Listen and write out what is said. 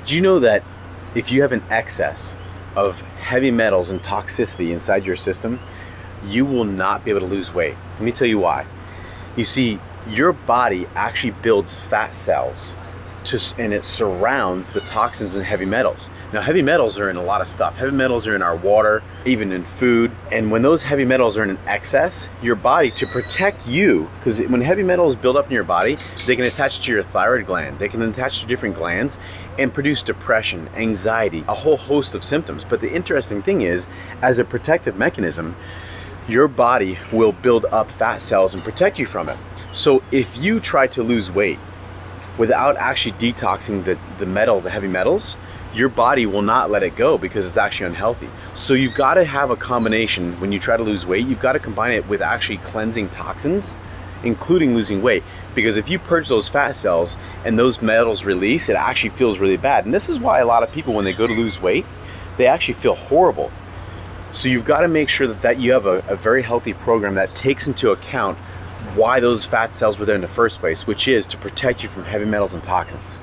Do you know that if you have an excess of heavy metals and toxicity inside your system, you will not be able to lose weight? Let me tell you why. You see, your body actually builds fat cells and it surrounds the toxins and heavy metals. Now, heavy metals are in a lot of stuff. Heavy metals are in our water, even in food. And when those heavy metals are in excess, your body, to protect you, because when heavy metals build up in your body, they can attach to your thyroid gland, they can attach to different glands and produce depression, anxiety, a whole host of symptoms. But the interesting thing is, as a protective mechanism, your body will build up fat cells and protect you from it. So if you try to lose weight without actually detoxing the heavy metals, your body will not let it go because it's actually unhealthy. So you've got to have a combination. When you try to lose weight, you've got to combine it with actually cleansing toxins, including losing weight. Because if you purge those fat cells and those metals release, it actually feels really bad. And this is why a lot of people, when they go to lose weight, they actually feel horrible. So you've got to make sure that you have a very healthy program that takes into account why those fat cells were there in the first place, which is to protect you from heavy metals and toxins.